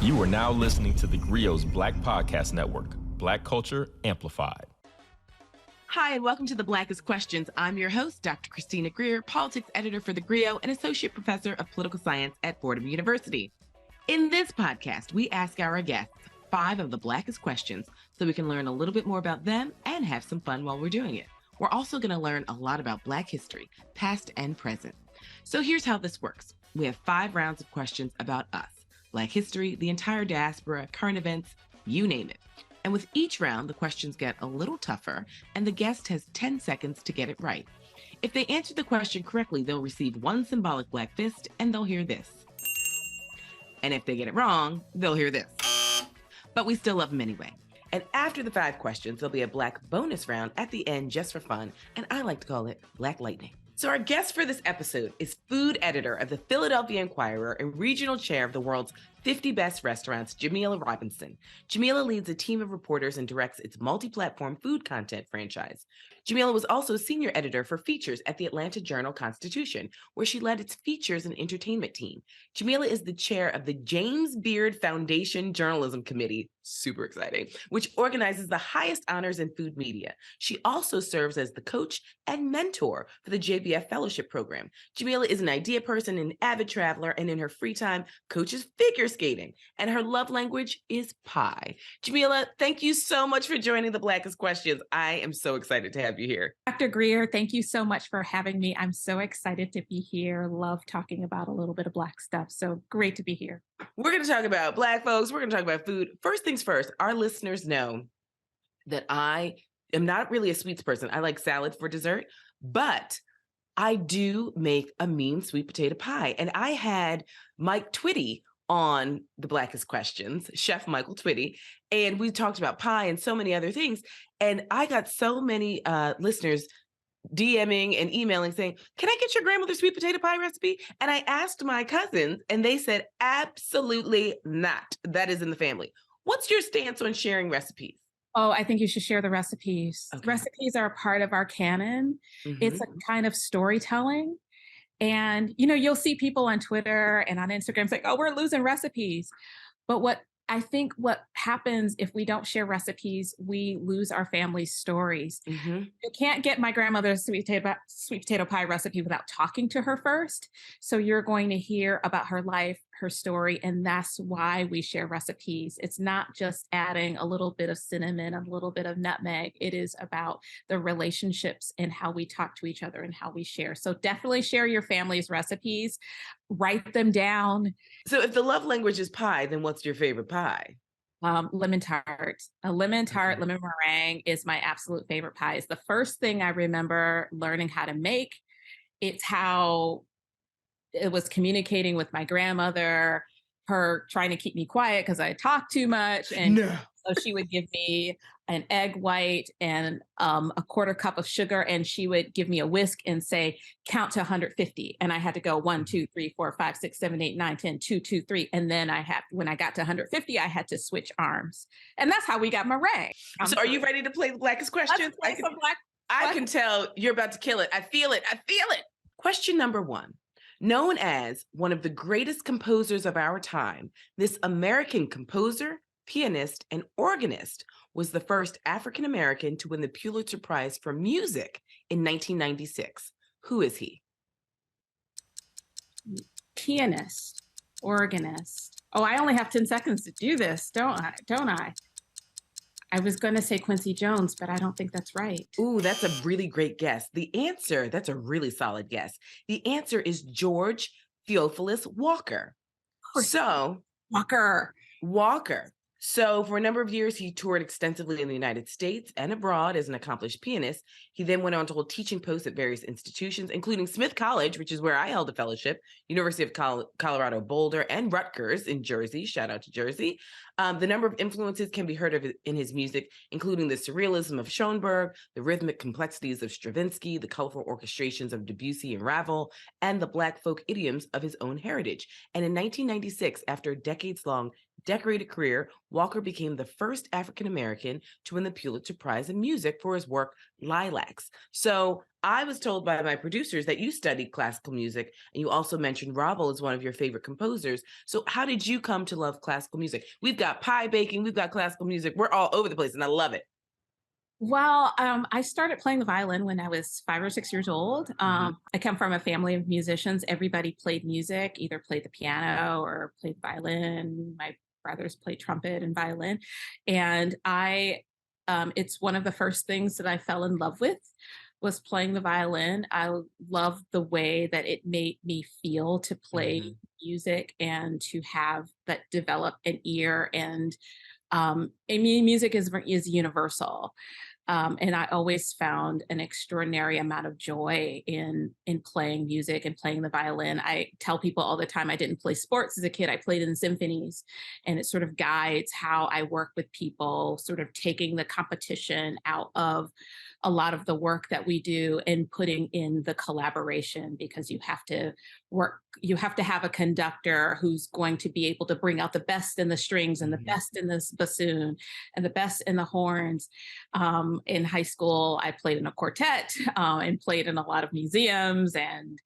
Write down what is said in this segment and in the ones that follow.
You are now listening to theGrio's Black Podcast Network, Black Culture Amplified. Hi, and welcome to the Blackest Questions. I'm your host, Dr. Christina Greer, politics editor for theGrio and associate professor of political science at Fordham University. In this podcast, we ask our guests 5 of the Blackest questions so we can learn a little bit more about them and have some fun while we're doing it. We're also going to learn a lot about Black history, past and present. So here's how this works. We have 5 rounds of questions about us, Black history, the entire diaspora, current events, you name it. And with each round, the questions get a little tougher, and the guest has 10 seconds to get it right. If they answer the question correctly, they'll receive 1 symbolic black fist, and they'll hear this. And if they get it wrong, they'll hear this. But we still love them anyway. And after the 5 questions, there'll be a Black bonus round at the end just for fun, and I like to call it Black Lightning. So our guest for this episode is food editor of the Philadelphia Inquirer and regional chair of the world's 50 Best Restaurants, Jamila Robinson. Jamila leads a team of reporters and directs its multi-platform food content franchise. Jamila was also senior editor for features at the Atlanta Journal-Constitution, where she led its features and entertainment team. Jamila is the chair of the James Beard Foundation Journalism Committee, super exciting, which organizes the highest honors in food media. She also serves as the coach and mentor for the JBF Fellowship Program. Jamila is an idea person, an avid traveler, and in her free time, coaches figure skating, and her love language is pie. Jamila, thank you so much for joining the Blackest Questions. I am so excited to have you here. Dr. Greer, thank you so much for having me. I'm so excited to be here. Love talking about a little bit of Black stuff. So great to be here. We're going to talk about Black folks. We're going to talk about food. First things first, our listeners know that I am not really a sweets person. I like salad for dessert, but I do make a mean sweet potato pie. And I had Mike Twitty on the Blackest Questions, Chef Michael Twitty, and we talked about pie and so many other things. And I got so many listeners DMing and emailing saying, can I get your grandmother's sweet potato pie recipe? And I asked my cousins and they said, absolutely not. That is in the family. What's your stance on sharing recipes? Oh, I think you should share the recipes. Okay. Recipes are a part of our canon. Mm-hmm. It's a kind of storytelling. And, you know, you'll see people on Twitter and on Instagram saying, oh, we're losing recipes. But what happens if we don't share recipes, we lose our family's stories. Mm-hmm. You can't get my grandmother's sweet potato pie recipe without talking to her first. So you're going to hear about her life, her story, and that's why we share recipes. It's not just adding a little bit of cinnamon, a little bit of nutmeg. It is about the relationships and how we talk to each other and how we share. So definitely share your family's recipes, write them down. So if the love language is pie, then what's your favorite pie? Lemon tart. A lemon tart, lemon meringue is my absolute favorite pie. It's the first thing I remember learning how to make. It's how it was communicating with my grandmother, her trying to keep me quiet because I talked too much. And so she would give me an egg white and a quarter cup of sugar, and she would give me a whisk and say, count to 150. And I had to go 1, 2, 3, 4, 5, 6, 7, 8, 9, 10, 2, 2, 3. And then when I got to 150, I had to switch arms. And that's how we got meringue. So are you ready to play the Blackest Questions? I can tell you're about to kill it. I feel it. Question number 1. Known as one of the greatest composers of our time, this American composer, pianist, and organist was the first African-American to win the Pulitzer Prize for Music in 1996. Who is he? Pianist, organist. Oh, I only have 10 seconds to do this, don't I? I was going to say Quincy Jones, but I don't think that's right. Ooh, that's a really great guess. That's a really solid guess. The answer is George Theophilus Walker. Walker. So for a number of years, he toured extensively in the United States and abroad as an accomplished pianist. He then went on to hold teaching posts at various institutions, including Smith College, which is where I held a fellowship, University of Colorado Boulder, and Rutgers in Jersey. Shout out to Jersey. The number of influences can be heard of in his music, including the surrealism of Schoenberg, the rhythmic complexities of Stravinsky, the colorful orchestrations of Debussy and Ravel, and the Black folk idioms of his own heritage. And in 1996, after a decades-long decorated career, Walker became the first African-American to win the Pulitzer Prize in Music for his work, Lilacs. So I was told by my producers that you studied classical music, and you also mentioned Ravel as one of your favorite composers. So how did you come to love classical music? We've got pie baking, we've got classical music. We're all over the place, and I love it. Well, I started playing the violin when I was 5 or 6 years old. I come from a family of musicians. Everybody played music, either played the piano or played violin. My brothers played trumpet and violin. And it's one of the first things that I fell in love with was playing the violin. I love the way that it made me feel to play music and to have that develop an ear. And I mean, music is universal. And I always found an extraordinary amount of joy in playing music and playing the violin. I tell people all the time I didn't play sports as a kid. I played in symphonies, and it sort of guides how I work with people, sort of taking the competition out of a lot of the work that we do and putting in the collaboration, because you have to have a conductor who's going to be able to bring out the best in the strings and the best in the bassoon and the best in the horns. In high school, I played in a quartet and played in a lot of museums and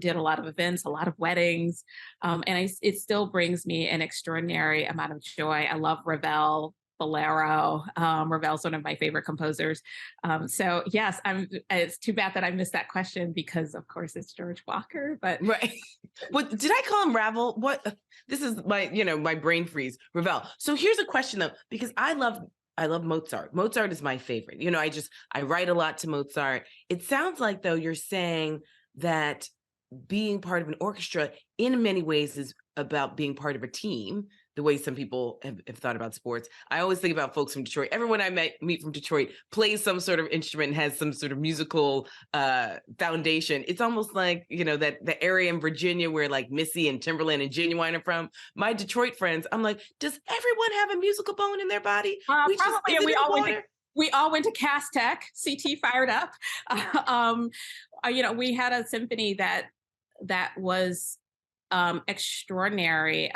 did a lot of events, a lot of weddings. It still brings me an extraordinary amount of joy. I love Ravel. Bolero. Ravel's one of my favorite composers. So yes, it's too bad that I missed that question because of course it's George Walker, but right. What did I call him Ravel? What? This is my brain freeze. Ravel. So here's a question though, because I love Mozart. Mozart is my favorite. I write a lot to Mozart. It sounds like though you're saying that being part of an orchestra in many ways is about being part of a team, the way some people have thought about sports. I always think about folks from Detroit. Everyone I meet from Detroit plays some sort of instrument and has some sort of musical foundation. It's almost like, that the area in Virginia where like Missy and Timberland and Genuine are from. My Detroit friends, I'm like, does everyone have a musical bone in their body? We all went to Cass Tech, CT fired up. We had a symphony that was extraordinary,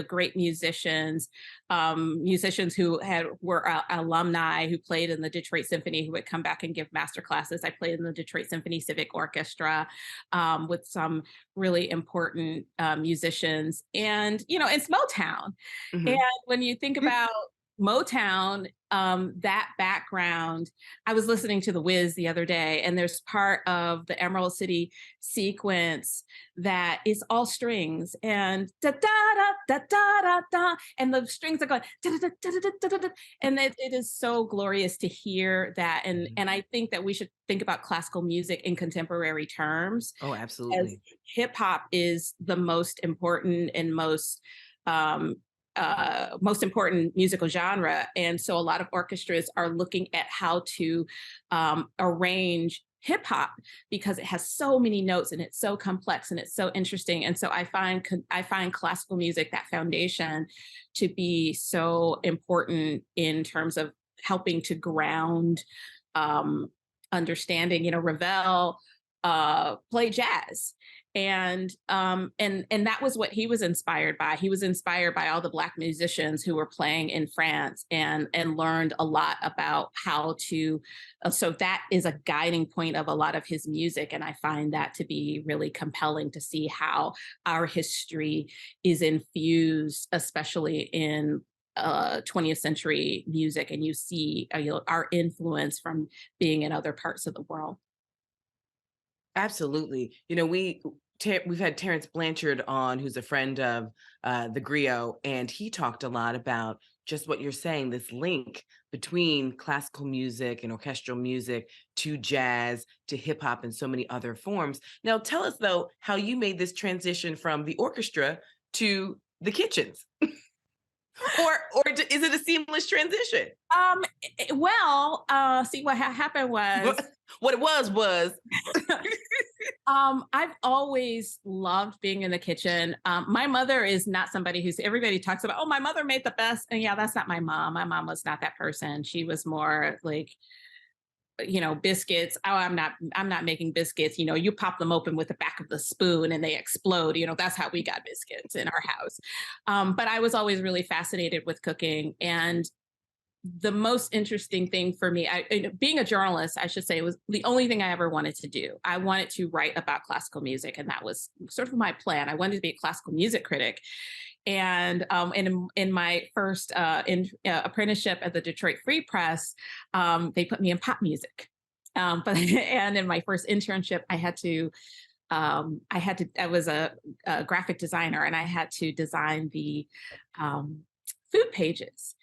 great musicians who were alumni who played in the Detroit Symphony, who would come back and give master classes. I played in the Detroit Symphony Civic Orchestra with some really important musicians, and it's Motown. And when you think about Motown, that background, I was listening to The Wiz the other day, and there's part of the Emerald City sequence that is all strings and da da da da da da da, and the strings are going da da da da da da da, and it is so glorious to hear that. And I think that we should think about classical music in contemporary terms. Oh, absolutely. Hip hop is the most important and most important musical genre. And so a lot of orchestras are looking at how to arrange hip hop because it has so many notes and it's so complex and it's so interesting. And so I find classical music, that foundation, to be so important in terms of helping to ground understanding. Ravel played jazz. And that was what he was inspired by. He was inspired by all the Black musicians who were playing in France and learned a lot about how to, so that is a guiding point of a lot of his music. And I find that to be really compelling to see how our history is infused, especially in 20th century music. And you see our influence from being in other parts of the world. Absolutely. We've had Terrence Blanchard on, who's a friend of theGrio, and he talked a lot about just what you're saying, this link between classical music and orchestral music to jazz, to hip hop and so many other forms. Now, tell us, though, how you made this transition from the orchestra to the kitchens. Or is it a seamless transition? See, what happened was... What it was... I've always loved being in the kitchen. My mother is not somebody everybody talks about, oh, my mother made the best. And yeah, that's not my mom. My mom was not that person. She was more like biscuits. Oh, I'm not making biscuits. You pop them open with the back of the spoon and they explode. That's how we got biscuits in our house. But I was always really fascinated with cooking. And the most interesting thing for me, being a journalist, I should say, was the only thing I ever wanted to do. I wanted to write about classical music, and that was sort of my plan. I wanted to be a classical music critic. And in my first apprenticeship at the Detroit Free Press, they put me in pop music. And in my first internship, I was a graphic designer, and I had to design the food pages.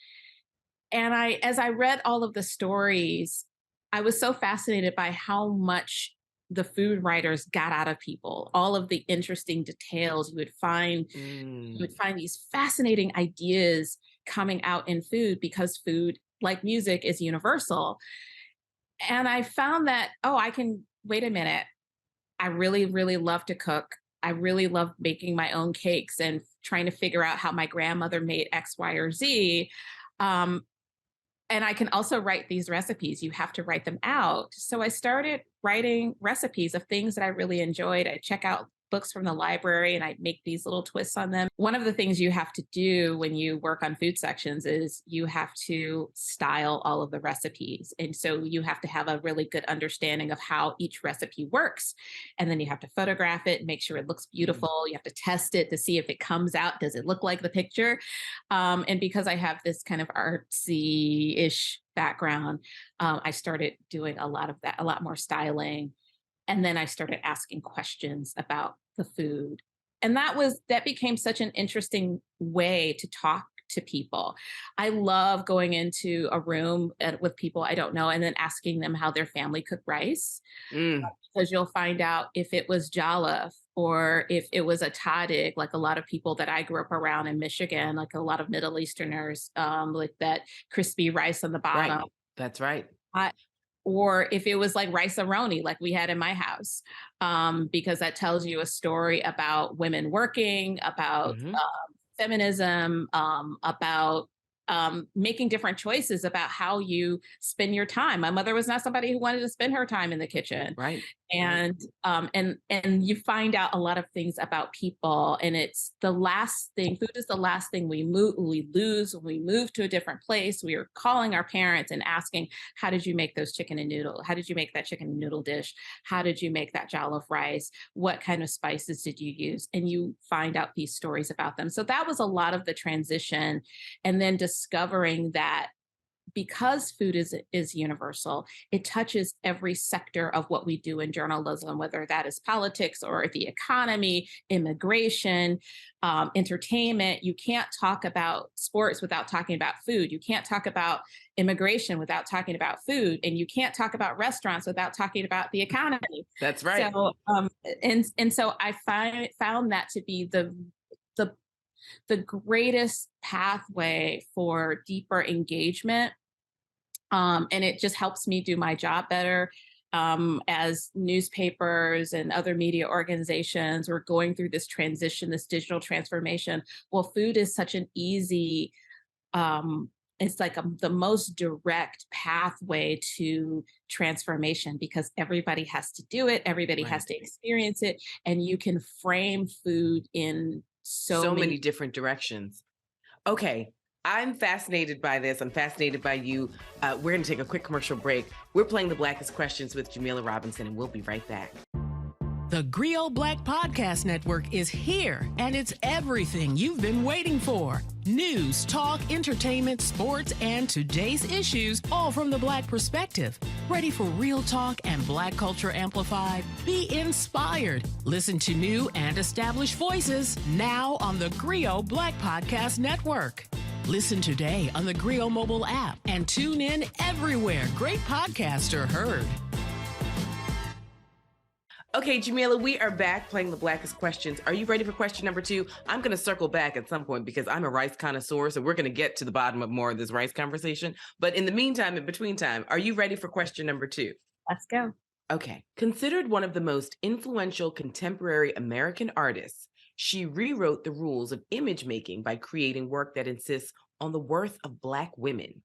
And as I read all of the stories, I was so fascinated by how much the food writers got out of people, all of the interesting details you would find. You would find these fascinating ideas coming out in food, because food, like music, is universal. And I found that, wait a minute. I really, really love to cook. I really love making my own cakes and trying to figure out how my grandmother made X, Y, or Z. And I can also write these recipes. You have to write them out. So I started writing recipes of things that I really enjoyed. I check out books from the library and I make these little twists on them. One of the things you have to do when you work on food sections is you have to style all of the recipes. And so you have to have a really good understanding of how each recipe works. And then you have to photograph it and make sure it looks beautiful. You have to test it to see if it comes out. Does it look like the picture? And because I have this kind of artsy-ish background, I started doing a lot of that, a lot more styling. And then I started asking questions about the food. And that became such an interesting way to talk to people. I love going into a room with people I don't know and then asking them how their family cooked rice. Because you'll find out if it was jollof or if it was a tadig, like a lot of people that I grew up around in Michigan, like a lot of Middle Easterners, like that crispy rice on the bottom. Right. That's right. Or if it was like rice-a-roni, like we had in my house, because that tells you a story about women working, about feminism, about making different choices about how you spend your time. My mother was not somebody who wanted to spend her time in the kitchen. Right. And and you find out a lot of things about people, and it's the last thing. Food is the last thing we lose when we move to a different place. We are calling our parents and asking, "How did you make those chicken and noodle? How did you make that chicken and noodle dish? How did you make that jollof rice? What kind of spices did you use?" And you find out these stories about them. So that was a lot of the transition, and then discovering that because food is universal, it touches every sector of what we do in journalism, whether that is politics or the economy, immigration, entertainment. You can't talk about sports without talking about food. You can't talk about immigration without talking about food, and you can't talk about restaurants without talking about the economy. That's right. So, and so I found that to be the greatest pathway for deeper engagement. And it just helps me do my job better. As newspapers and other media organizations were going through this transition, this digital transformation, well, food is such an easy, it's like the most direct pathway to transformation, because everybody has to do it. Everybody has to experience it. And you can frame food in so many different directions. Okay. I'm fascinated by this. I'm fascinated by you. We're going to take a quick commercial break. We're playing the Blackest Questions with Jamila Robinson, and we'll be right back. The GRIO Black Podcast Network is here, and it's everything you've been waiting for. News, talk, entertainment, sports, and today's issues, all from the Black perspective. Ready for real talk and Black culture amplified? Be inspired. Listen to new and established voices now on the GRIO Black Podcast Network. Listen today on the GRIO mobile app and tune in everywhere great podcasts are heard. Okay, Jamila, we are back playing the Blackest Questions. Are you ready for question number 2? I'm going to circle back at some point because I'm a rice connoisseur, so we're going to get to the bottom of more of this rice conversation. But in the meantime, in between time, are you ready for question number 2? Let's go. Okay. Considered one of the most influential contemporary American artists, she rewrote the rules of image making by creating work that insists on the worth of Black women,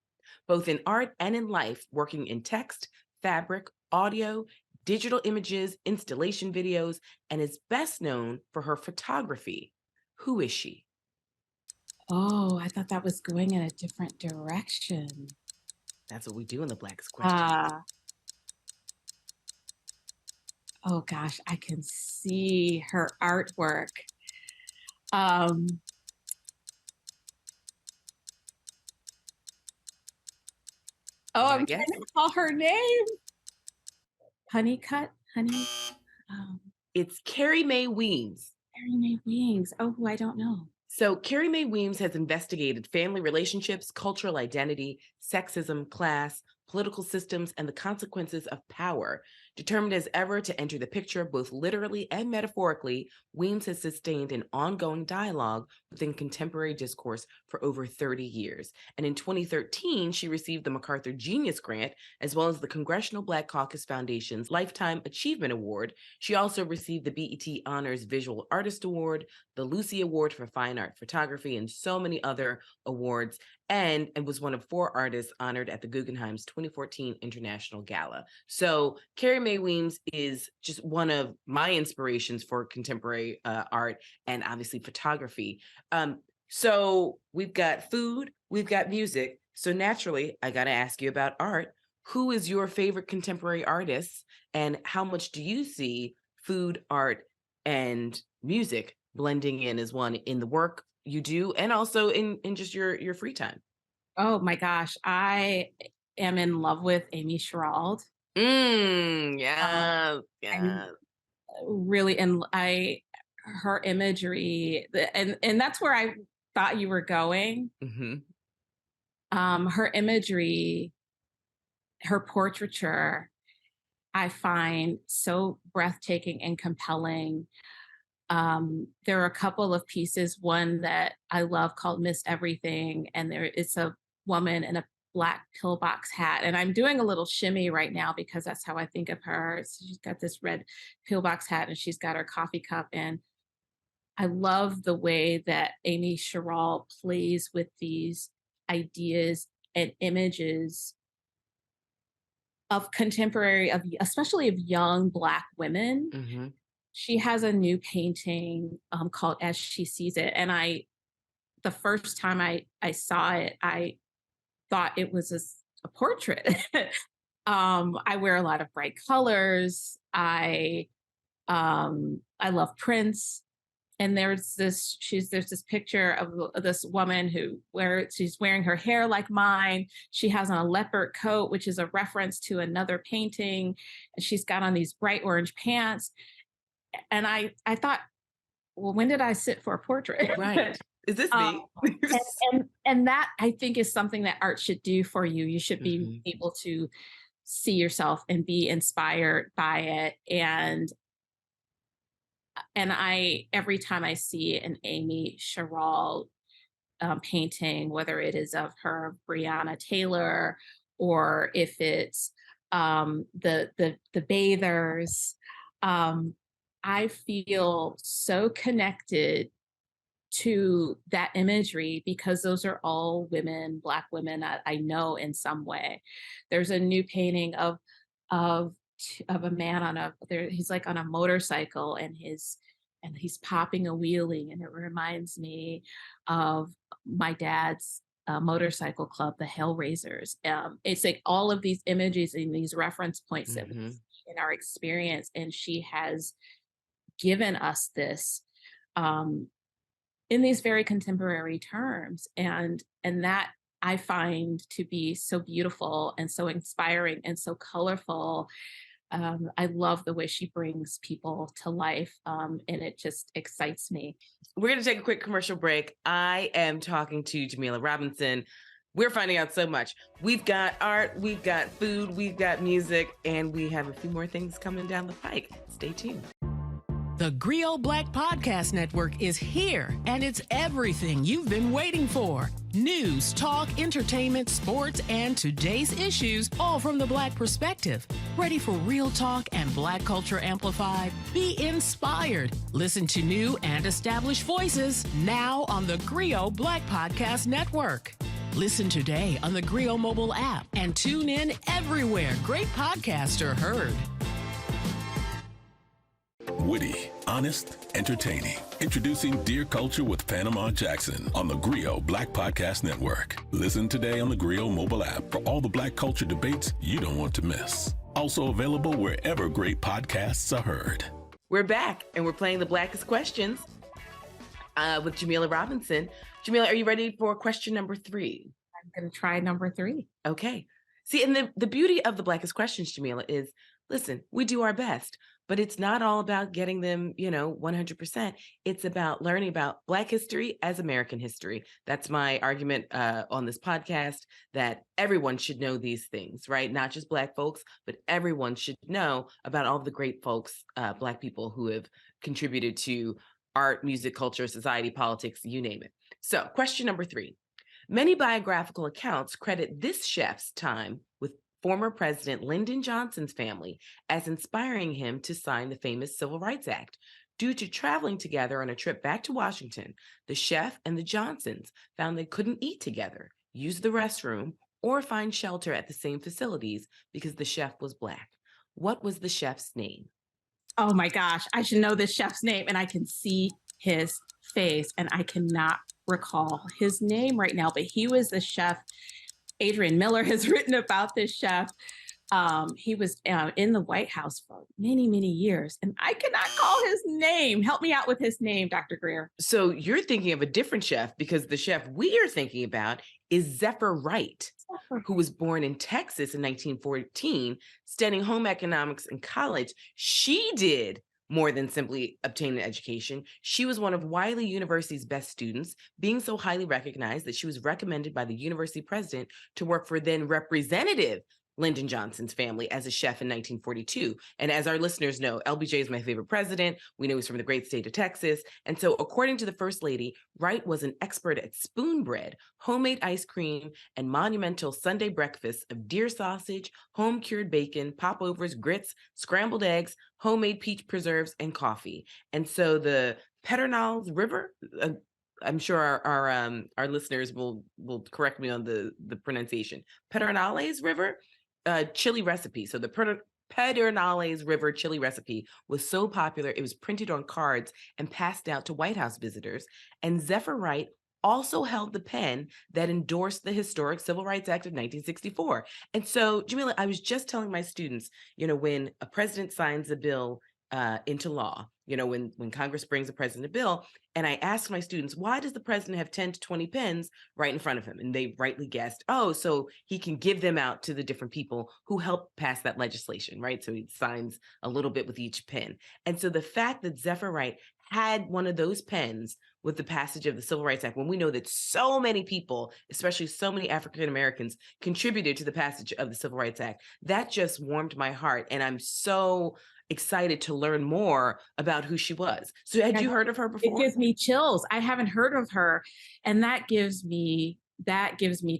both in art and in life, working in text, fabric, audio, digital images, installation videos, and is best known for her photography. Who is she? Oh, I thought that was going in a different direction. That's what we do in the Blackest Questions. Oh gosh, I can see her artwork. Oh, I'm trying to call her name. Honeycutt? It's Carrie Mae Weems. Carrie Mae Weems. Oh, I don't know. So Carrie Mae Weems has investigated family relationships, cultural identity, sexism, class, political systems, and the consequences of power. Determined as ever to enter the picture both literally and metaphorically, Weems has sustained an ongoing dialogue within contemporary discourse for over 30 years. And in 2013, she received the MacArthur Genius Grant, as well as the Congressional Black Caucus Foundation's Lifetime Achievement Award. She also received the BET Honors Visual Artist Award, the Lucy Award for Fine Art Photography, and so many other awards, and was one of 4 artists honored at the Guggenheim's 2014 International Gala. So Carrie Mae Weems is just one of my inspirations for contemporary art and obviously photography. So we've got food, we've got music. So naturally, I got to ask you about art. Who is your favorite contemporary artist, and how much do you see food, art, and music blending in as one in the work you do, and also in just your free time? Oh my gosh, I am in love with Amy Sherald. Yeah. Really, and her imagery, and that's where I thought you were going. Her imagery, her portraiture, I find so breathtaking and compelling. There are a couple of pieces, one that I love called Missed Everything, and it's a woman in a black pillbox hat, and I'm doing a little shimmy right now because that's how I think of her. So she's got this red pillbox hat and she's got her coffee cup, and I love the way that Amy Sherald plays with these ideas and images of contemporary, especially of young Black women. She has a new painting called As She Sees It. And the first time I saw it, I thought it was a portrait. I wear a lot of bright colors. I love prints. And there's this picture of this woman she's wearing her hair like mine. She has on a leopard coat, which is a reference to another painting. And she's got on these bright orange pants. And I thought, well, when did I sit for a portrait? Right. Is this me? and that, I think, is something that art should do for you. You should be able to see yourself and be inspired by it. And every time I see an Amy Sherald painting, whether it is of her Breonna Taylor or if it's the bathers, I feel so connected to that imagery because those are all women, Black women that I know in some way. There's a new painting of a man he's like on a motorcycle and he's popping a wheelie, and it reminds me of my dad's motorcycle club, the Hellraisers. It's like all of these images and these reference points that we see in our experience, and she has given us this in these very contemporary terms, and that I find to be so beautiful and so inspiring and so colorful. I love the way she brings people to life, and it just excites me. We're going to take a quick commercial break. I am talking to Jamila Robinson. We're finding out so much. We've got art, we've got food, we've got music, and we have a few more things coming down the pike. Stay tuned. The GRIO Black Podcast Network is here, and it's everything you've been waiting for. News, talk, entertainment, sports, and today's issues, all from the Black perspective. Ready for real talk and Black culture amplified? Be inspired. Listen to new and established voices now on the GRIO Black Podcast Network. Listen today on the Grio mobile app and tune in everywhere great podcasts are heard. Witty, honest, entertaining. Introducing Dear Culture with Panama Jackson on the GRIO Black Podcast Network. Listen today on the GRIO mobile app for all the Black culture debates you don't want to miss. Also available wherever great podcasts are heard. We're back, and we're playing the Blackest Questions with Jamila Robinson. Jamila, are you ready for question number 3? I'm going to try number 3. Okay. See, and the beauty of the Blackest Questions, Jamila, is, listen, we do our best, but it's not all about getting them, 100%. It's about learning about Black history as American history. That's my argument on this podcast, that everyone should know these things, right? Not just Black folks, but everyone should know about all the great folks, Black people who have contributed to art, music, culture, society, politics, you name it. So question number 3. Many biographical accounts credit this chef's time with former President Lyndon Johnson's family as inspiring him to sign the famous Civil Rights Act. Due to traveling together on a trip back to Washington, the chef and the Johnsons found they couldn't eat together, use the restroom, or find shelter at the same facilities because the chef was Black. What was the chef's name? Oh my gosh, I should know this chef's name, and I can see his face, and I cannot recall his name right now, but he was the chef. Adrian Miller has written about this chef. He was in the White House for many, many years, and I cannot call his name. Help me out with his name, Dr. Greer. So you're thinking of a different chef, because the chef we are thinking about is Zephyr Wright, who was born in Texas in 1914, studying home economics in college. She did more than simply obtain an education. She was one of Wiley University's best students, being so highly recognized that she was recommended by the university president to work for then Representative Lyndon Johnson's family as a chef in 1942. And as our listeners know, LBJ is my favorite president. We know he's from the great state of Texas. And so according to the First Lady, Wright was an expert at spoon bread, homemade ice cream, and monumental Sunday breakfasts of deer sausage, home-cured bacon, popovers, grits, scrambled eggs, homemade peach preserves, and coffee. And so the Pedernales River, I'm sure our listeners will correct me on the pronunciation, Pedernales River, chili recipe. So the Pedernales River chili recipe was so popular, it was printed on cards and passed out to White House visitors. And Zephyr Wright also held the pen that endorsed the historic Civil Rights Act of 1964. And so, Jamila, I was just telling my students, when a president signs a bill into law, when Congress brings a president a bill, and I asked my students, why does the president have 10 to 20 pens right in front of him? And they rightly guessed, oh, so he can give them out to the different people who helped pass that legislation, right? So he signs a little bit with each pen. And so the fact that Zephyr Wright had one of those pens with the passage of the Civil Rights Act, when we know that so many people, especially so many African Americans, contributed to the passage of the Civil Rights Act, that just warmed my heart. And I'm so excited to learn more about who she was. So had you heard of her before? It gives me chills. I haven't heard of her. And that gives me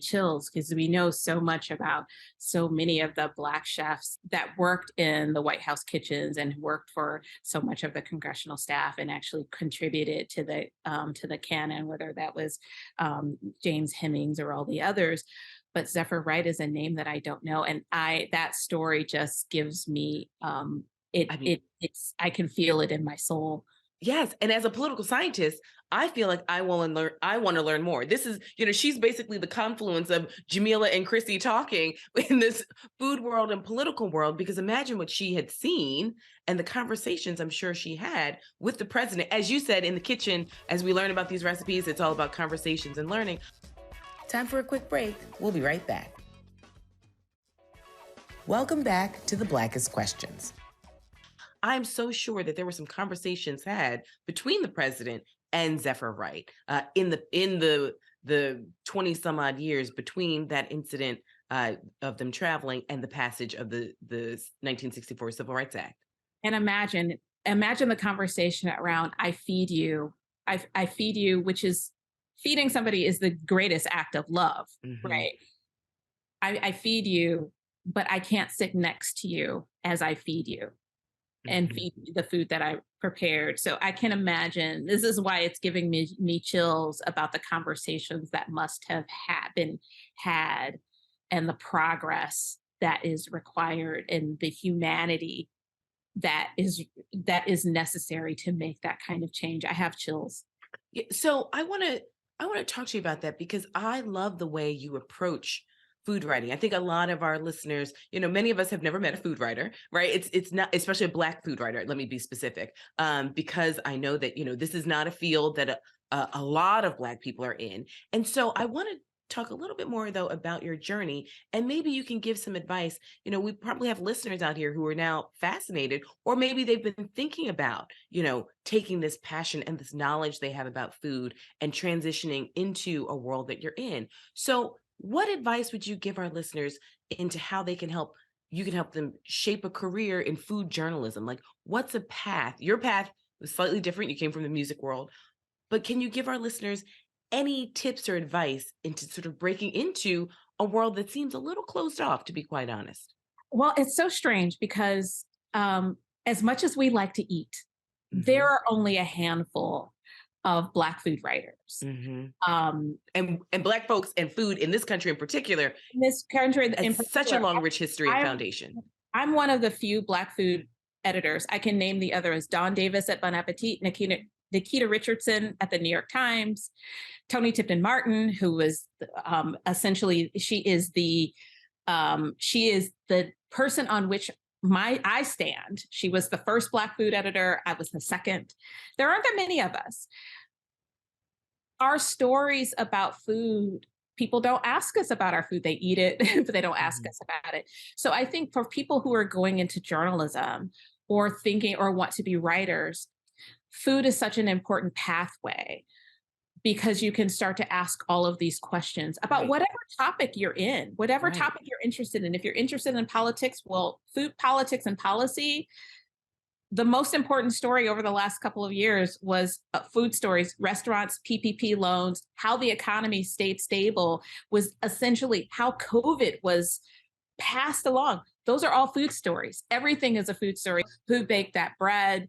chills, because we know so much about so many of the Black chefs that worked in the White House kitchens and worked for so much of the congressional staff and actually contributed to the canon, whether that was James Hemings or all the others. But Zephyr Wright is a name that I don't know. And that story just gives me, I can feel it in my soul. Yes. And as a political scientist, I feel like I want to learn more. This is, she's basically the confluence of Jamila and Chrissy talking in this food world and political world, because imagine what she had seen and the conversations I'm sure she had with the president. As you said, in the kitchen, as we learn about these recipes, it's all about conversations and learning. Time for a quick break. We'll be right back. Welcome back to the Blackest Questions. I'm so sure that there were some conversations had between the president and Zephyr Wright in the 20 some odd years between that incident of them traveling and the passage of the 1964 Civil Rights Act. And imagine the conversation around I feed you, which is feeding somebody is the greatest act of love, right? I feed you, but I can't sit next to you as I feed you. and feed me the food that I prepared. So I can imagine, this is why it's giving me chills about the conversations that must have been had, and the progress that is required, and the humanity that is necessary to make that kind of change. I have chills. Yeah, so I want to talk to you about that, because I love the way you approach food writing. I think a lot of our listeners, many of us have never met a food writer, right? It's not, especially a Black food writer. Let me be specific, because I know that this is not a field that a lot of Black people are in. And so I want to talk a little bit more, though, about your journey, and maybe you can give some advice. We probably have listeners out here who are now fascinated, or maybe they've been thinking about, taking this passion and this knowledge they have about food and transitioning into a world that you're in. So what advice would you give our listeners into how you can help them shape a career in food journalism? Like, what's a path? Your path was slightly different. You came from the music world, but can you give our listeners any tips or advice into sort of breaking into a world that seems a little closed off, to be quite honest? Well, it's so strange because as much as we like to eat, there are only a handful of Black food writers. And Black folks and food in this country in particular. In this country, has such a long, rich history and foundation. I'm one of the few Black food editors. I can name the others: Dawn Davis at Bon Appetit, Nikita Richardson at the New York Times, Toni Tipton Martin, who was essentially, she is the person on which I stand. She was the first Black food editor. I was the second. There aren't that many of us. Our stories about food, people don't ask us about our food. They eat it, but they don't ask us about it. So I think for people who are going into journalism or thinking or want to be writers, food is such an important pathway, because you can start to ask all of these questions about whatever topic you're in, whatever topic you're interested in. If you're interested in politics, well, food, politics, and policy. The most important story over the last couple of years was food stories, restaurants, PPP loans, how the economy stayed stable, was essentially how COVID was passed along. Those are all food stories. Everything is a food story. Who baked that bread?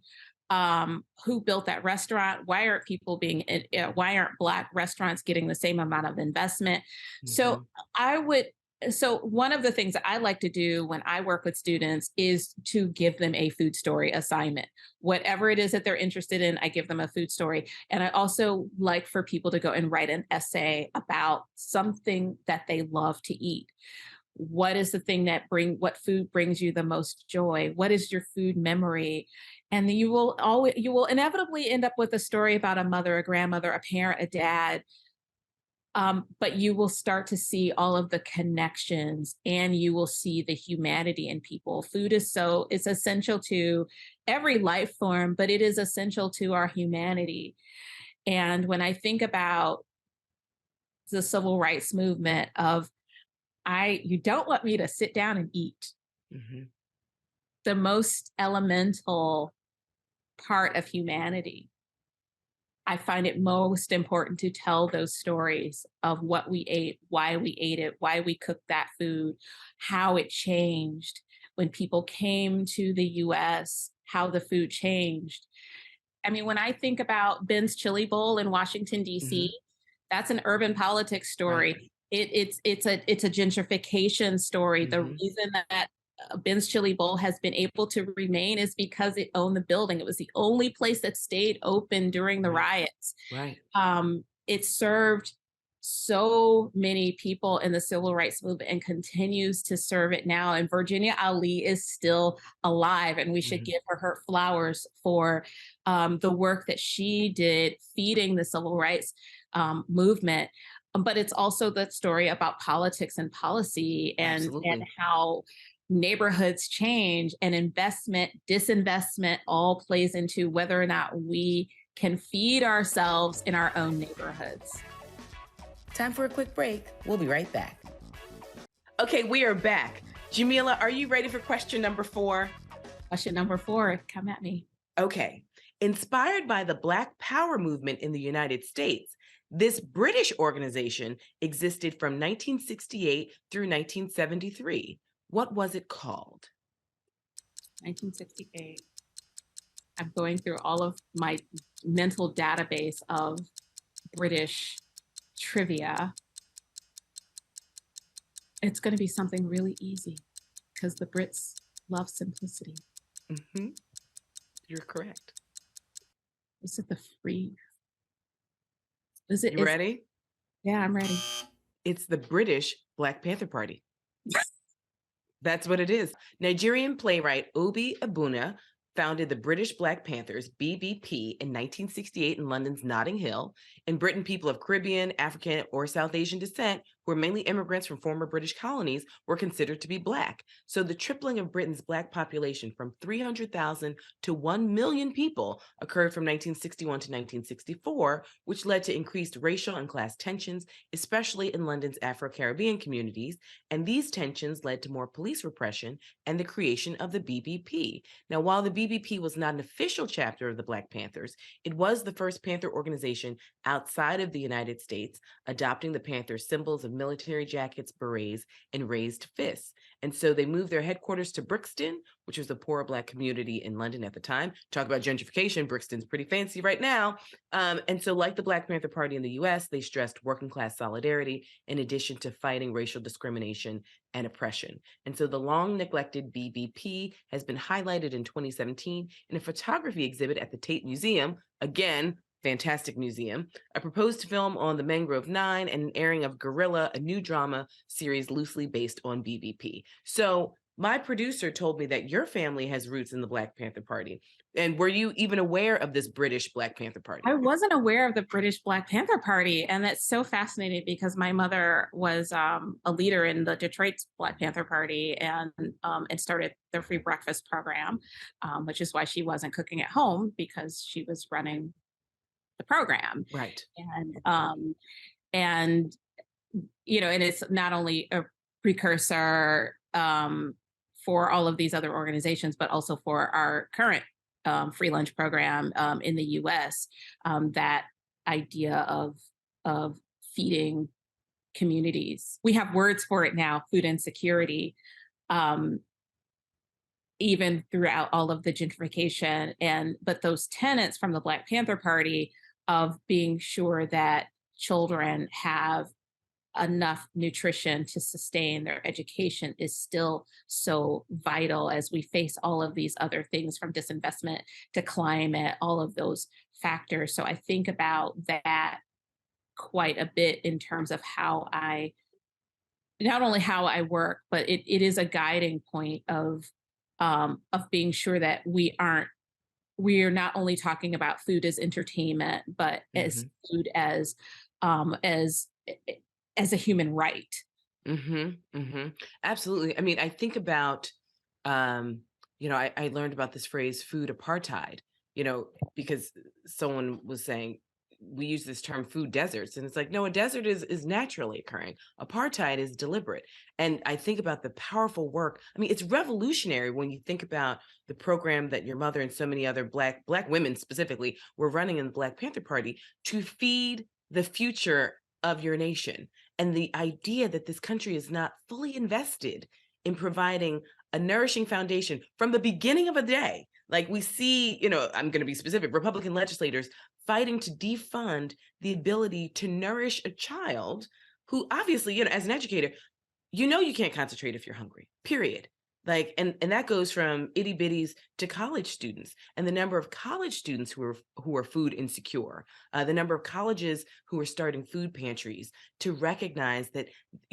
Who built that restaurant? Why aren't Black restaurants getting the same amount of investment? So so one of the things that I like to do when I work with students is to give them a food story assignment. Whatever it is that they're interested in, I give them a food story. And I also like for people to go and write an essay about something that they love to eat. What is the thing what food brings you the most joy? What is your food memory? And you will inevitably end up with a story about a mother, a grandmother, a parent, a dad. But you will start to see all of the connections, and you will see the humanity in people. Food it's essential to every life form, but it is essential to our humanity. And when I think about the civil rights movement you don't want me to sit down and eat. The most elemental part of humanity. I find it most important to tell those stories of what we ate, why we ate it, why we cooked that food, how it changed when people came to the US, how the food changed. I mean, when I think about Ben's Chili Bowl in Washington, D.C., that's an urban politics story. Right. It's a gentrification story. The reason that Ben's Chili Bowl has been able to remain is because it owned the building. It was the only place that stayed open during the riots. Right. It served so many people in the civil rights movement and continues to serve it now. And Virginia Ali is still alive, and we should give her flowers for the work that she did feeding the civil rights movement. But it's also the story about politics and policy and how neighborhoods change, and investment, disinvestment all plays into whether or not we can feed ourselves in our own neighborhoods. Time for a quick break. We'll be right back. Okay, we are back. Jamila, are you ready for question number 4? Question number 4, come at me. Okay. Inspired by the Black Power movement in the United States, this British organization existed from 1968 through 1973. What was it called? 1968. I'm going through all of my mental database of British trivia. It's going to be something really easy because the Brits love simplicity. Mm-hmm. You're correct. Is it the free? Is it? You ready? Yeah, I'm ready. It's the British Black Panther Party. That's what it is. Nigerian playwright Obi Abuna founded the British Black Panthers, BBP, in 1968 in London's Notting Hill. In Britain, people of Caribbean, African, or South Asian descent, who were mainly immigrants from former British colonies, were considered to be Black. So the tripling of Britain's Black population from 300,000 to 1 million people occurred from 1961 to 1964, which led to increased racial and class tensions, especially in London's Afro-Caribbean communities. And these tensions led to more police repression and the creation of the BBP. Now, while the BBP was not an official chapter of the Black Panthers, it was the first Panther organization outside of the United States, adopting the Panther symbols of military jackets, berets, and raised fists. And so they moved their headquarters to Brixton, which was a poor Black community in London at the time. Talk about gentrification, Brixton's pretty fancy right now. And so like the Black Panther Party in the US, they stressed working class solidarity in addition to fighting racial discrimination and oppression. And so the long neglected BBP has been highlighted in 2017 in a photography exhibit at the Tate Museum. Again, fantastic museum, a proposed film on the Mangrove Nine, and an airing of Gorilla, a new drama series loosely based on BBP. So my producer told me that your family has roots in the Black Panther Party. And were you even aware of this British Black Panther Party? I wasn't aware of the British Black Panther Party. And that's so fascinating because my mother was a leader in the Detroit Black Panther Party and started the free breakfast program, which is why she wasn't cooking at home because she was running the program. Right. And you know, and it's not only a precursor for all of these other organizations, but also for our current free lunch program in the US, that idea of feeding communities. We have words for it now, food insecurity, even throughout all of the gentrification. But those tenets from the Black Panther Party of being sure that children have enough nutrition to sustain their education is still so vital as we face all of these other things, from disinvestment to climate, all of those factors. So I think about that quite a bit in terms of how I, not only how I work, but it is a guiding point of being sure that we are not only talking about food as entertainment, but as food as a human right. Absolutely. I mean, I think about, I learned about this phrase, food apartheid, because someone was saying, we use this term food deserts, and it's like, no, a desert is naturally occurring. Apartheid is deliberate. And I think about the powerful work. I mean, it's revolutionary when you think about the program that your mother and so many other Black women specifically were running in the Black Panther Party to feed the future of your nation. And the idea that this country is not fully invested in providing a nourishing foundation from the beginning of a day. Like we see, I'm going to be specific, Republican legislators fighting to defund the ability to nourish a child who obviously, as an educator, you can't concentrate if you're hungry, period. Like, and that goes from itty bitties to college students, and the number of college students who are food insecure, the number of colleges who are starting food pantries, to recognize that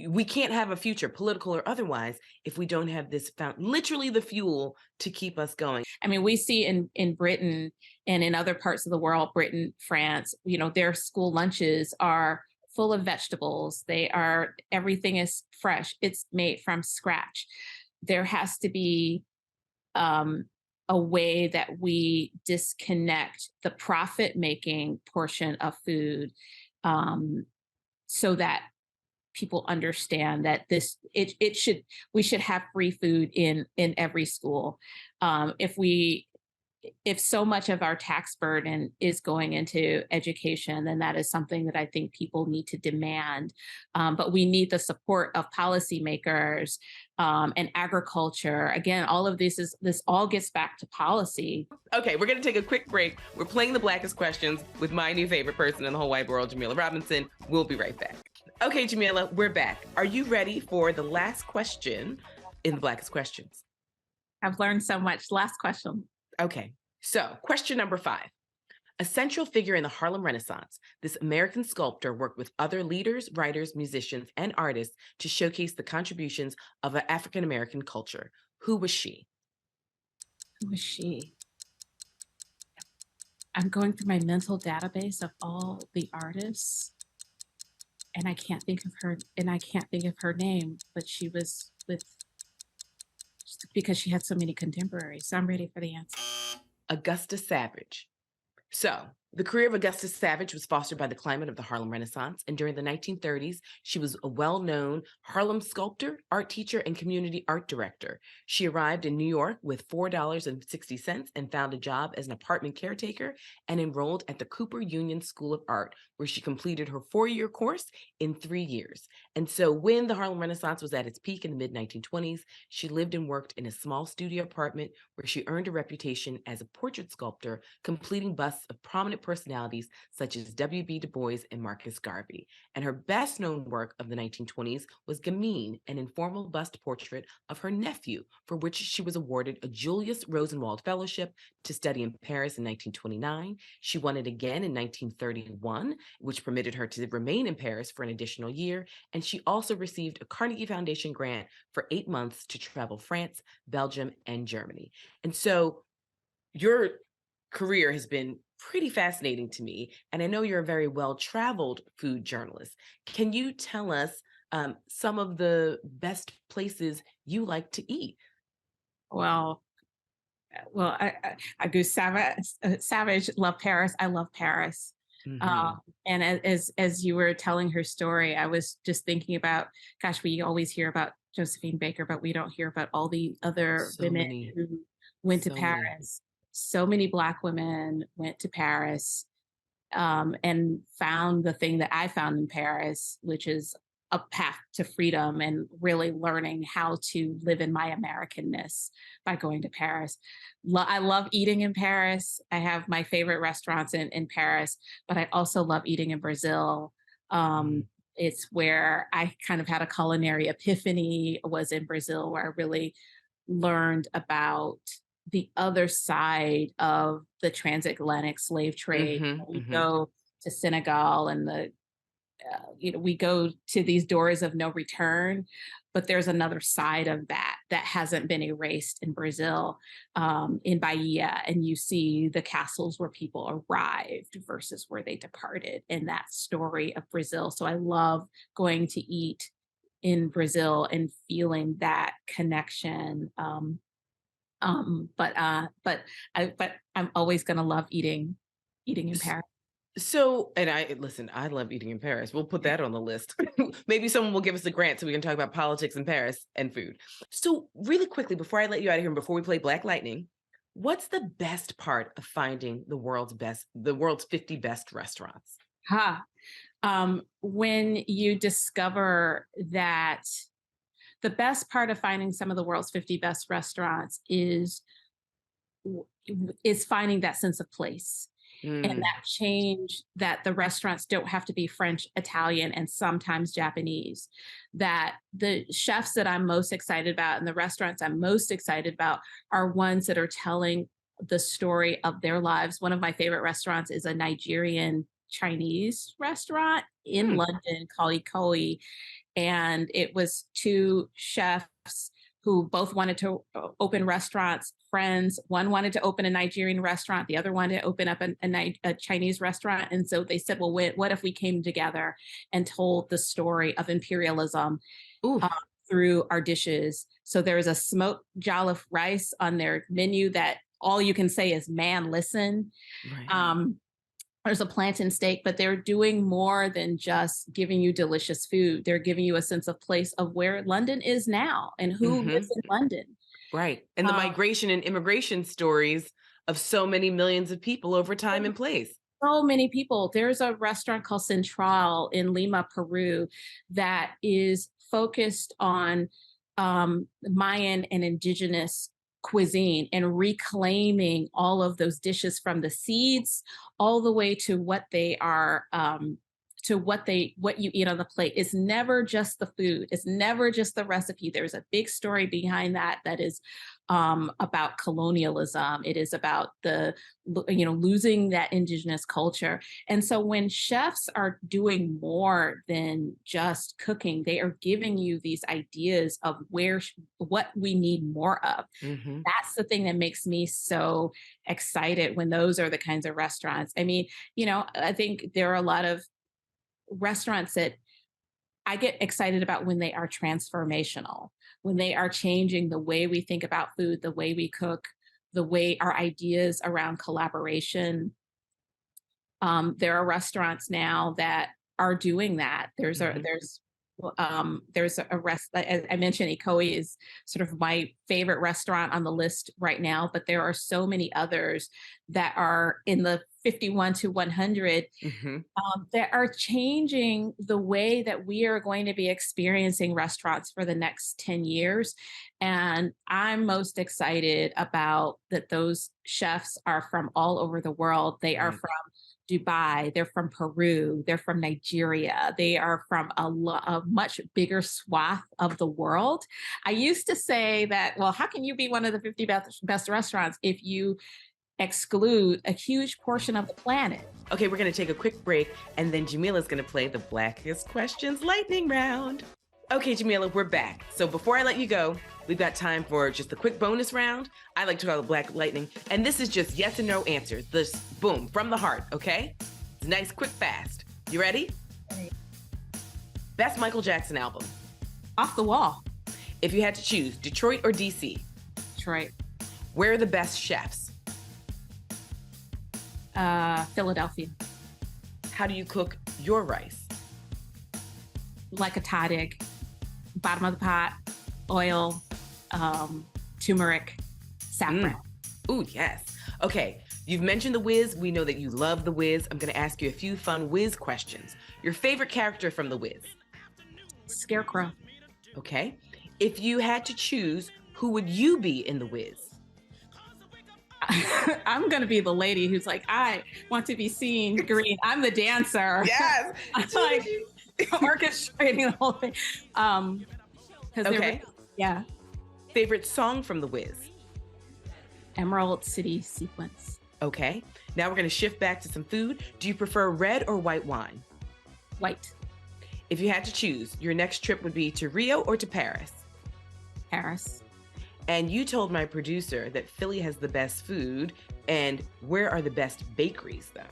we can't have a future, political or otherwise, if we don't have this literally the fuel to keep us going. I mean, we see in Britain and in other parts of the world, Britain, France, their school lunches are full of vegetables. Everything is fresh. It's made from scratch. There has to be a way that we disconnect the profit-making portion of food, so that people understand that we should have free food in every school. If we if so much of our tax burden is going into education, then that is something that I think people need to demand. But we need the support of policymakers and agriculture. Again, all of this all gets back to policy. Okay, we're going to take a quick break. We're playing the Blackest Questions with my new favorite person in the whole wide world, Jamila Robinson. We'll be right back. Okay, Jamila, we're back. Are you ready for the last question in the Blackest Questions? I've learned so much. Last question. Okay, so question number 5. A central figure in the Harlem Renaissance, this American sculptor worked with other leaders, writers, musicians, and artists to showcase the contributions of an African-American culture. Who was she? Who was she? I'm going through my mental database of all the artists, and I can't think of her name, but she was with, because she had so many contemporaries. So I'm ready for the answer. Augusta Savage. So, the career of Augusta Savage was fostered by the climate of the Harlem Renaissance, and during the 1930s, she was a well-known Harlem sculptor, art teacher, and community art director. She arrived in New York with $4.60 and found a job as an apartment caretaker and enrolled at the Cooper Union School of Art, where she completed her 4-year course in 3 years. And so when the Harlem Renaissance was at its peak in the mid-1920s, she lived and worked in a small studio apartment where she earned a reputation as a portrait sculptor, completing busts of prominent personalities such as W.B. Du Bois and Marcus Garvey. And her best-known work of the 1920s was Gamine, an informal bust portrait of her nephew, for which she was awarded a Julius Rosenwald Fellowship to study in Paris in 1929. She won it again in 1931, which permitted her to remain in Paris for an additional year. And she also received a Carnegie Foundation grant for 8 months to travel France, Belgium, and Germany. And so your career has been pretty fascinating to me. And I know you're a very well-traveled food journalist. Can you tell us some of the best places you like to eat? Well, I go Savage, love Paris. I love Paris. Mhm. And as you were telling her story, I was just thinking about, gosh, we always hear about Josephine Baker, but we don't hear about all the other So women many. who went to So many. Paris. So many Black women went to Paris and found the thing that I found in Paris, which is a path to freedom and really learning how to live in my Americanness by going to Paris. I love eating in Paris. I have my favorite restaurants in Paris, but I also love eating in Brazil. It's where I kind of had a culinary epiphany, was in Brazil, where I really learned about the other side of the transatlantic slave trade. We go to Senegal and we go to these doors of no return, but there's another side of that hasn't been erased in Brazil, in Bahia, and you see the castles where people arrived versus where they departed, and that story of Brazil. So I love going to eat in Brazil and feeling that connection. But I'm always going to love eating in Paris. So, and I love eating in Paris. We'll put that on the list. Maybe someone will give us a grant so we can talk about politics in Paris and food. So really quickly, before I let you out of here and before we play Black Lightning, what's the best part of finding the world's 50 best restaurants? When you discover that the best part of finding some of the world's 50 best restaurants is finding that sense of place. And that change, that the restaurants don't have to be French, Italian, and sometimes Japanese. That the chefs that I'm most excited about and the restaurants I'm most excited about are ones that are telling the story of their lives. One of my favorite restaurants is a Nigerian Chinese restaurant in London called Ikoyi. And it was 2 chefs who both wanted to open restaurants, friends. One wanted to open a Nigerian restaurant. The other wanted to open up a Chinese restaurant. And so they said, well, what if we came together and told the story of imperialism through our dishes? So there's a smoked jollof rice on their menu that all you can say is, man, listen. Right. There's a plantain steak, but they're doing more than just giving you delicious food. They're giving you a sense of place of where London is now and who lives in London. Right. And the migration and immigration stories of so many millions of people over time and place. So many people. There's a restaurant called Central in Lima, Peru, that is focused on Mayan and indigenous cuisine and reclaiming all of those dishes from the seeds all the way to what they are, what you eat on the plate. It's never just the food. It's never just the recipe. There's a big story behind that is about colonialism. It is about losing that indigenous culture. And so when chefs are doing more than just cooking, they are giving you these ideas of what we need more of. Mm-hmm. That's the thing that makes me so excited when those are the kinds of restaurants. I mean, I think there are a lot of restaurants that I get excited about when they are transformational, when they are changing the way we think about food, the way we cook, the way our ideas around collaboration. There are restaurants now that are doing that. There's a I mentioned Ikoyi is sort of my favorite restaurant on the list right now, but there are so many others that are in the 51 to 100 that are changing the way that we are going to be experiencing restaurants for the next 10 years. And I'm most excited about that those chefs are from all over the world. They are from Dubai, they're from Peru, they're from Nigeria, they are from a much bigger swath of the world. I used to say that, well, how can you be one of the 50 best restaurants if you exclude a huge portion of the planet? Okay, we're going to take a quick break, and then Jamila's going to play the Blackest Questions lightning round. Okay, Jamila, we're back. So before I let you go, we've got time for just a quick bonus round. I like to call it Black Lightning. And this is just yes and no answers. This, boom, from the heart, okay? It's nice, quick, fast. You ready? Ready. Best Michael Jackson album? Off the Wall. If you had to choose, Detroit or DC? Detroit. Where are the best chefs? Philadelphia. How do you cook your rice? Like a tadig. Bottom of the pot, oil, turmeric, saffron. Ooh, yes. Okay, you've mentioned The Wiz. We know that you love The Wiz. I'm going to ask you a few fun Wiz questions. Your favorite character from The Wiz? Scarecrow. Okay. If you had to choose, who would you be in The Wiz? I'm going to be the lady who's like, I want to be seen green. I'm the dancer. Yes. I'm like orchestrating the whole thing. Okay. Yeah. Favorite song from The Wiz? Emerald City Sequence. Okay. Now we're going to shift back to some food. Do you prefer red or white wine? White. If you had to choose, your next trip would be to Rio or to Paris? Paris. And you told my producer that Philly has the best food. And where are the best bakeries, though?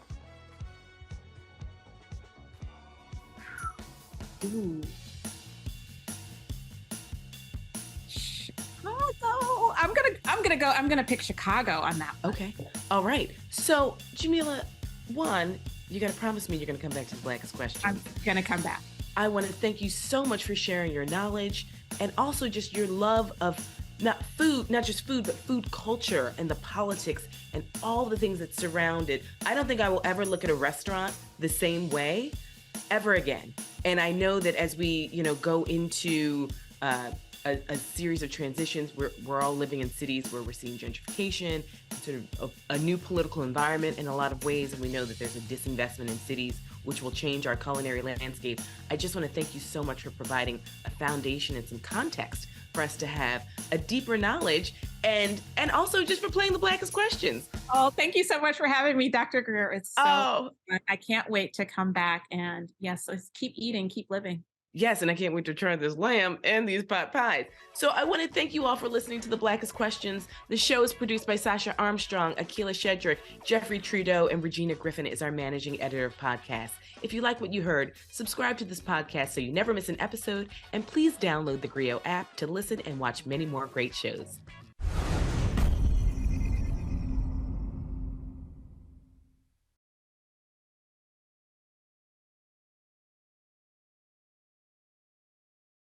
Ooh. Chicago. I'm gonna pick Chicago on that one. Okay. All right. So, Jamila, one, you got to promise me you're going to come back to the Blackest Questions. I'm gonna come back. I want to thank you so much for sharing your knowledge and also just your love of not just food, but food culture and the politics and all the things that surround it. I don't think I will ever look at a restaurant the same way ever again. And I know that as we, go into a series of transitions, we're all living in cities where we're seeing gentrification, sort of a new political environment in a lot of ways. And we know that there's a disinvestment in cities, which will change our culinary landscape. I just want to thank you so much for providing a foundation and some context for us to have a deeper knowledge and also just for playing the Blackest Questions. Oh, thank you so much for having me, Dr. Greer. It's so fun. I can't wait to come back and yes, let's keep eating, keep living. Yes, and I can't wait to try this lamb and these pot pies. So I want to thank you all for listening to The Blackest Questions. The show is produced by Sasha Armstrong, Akila Shedrick, Jeffrey Trudeau, and Regina Griffin is our managing editor of podcasts. If you like what you heard, subscribe to this podcast so you never miss an episode, and please download the theGrio app to listen and watch many more great shows.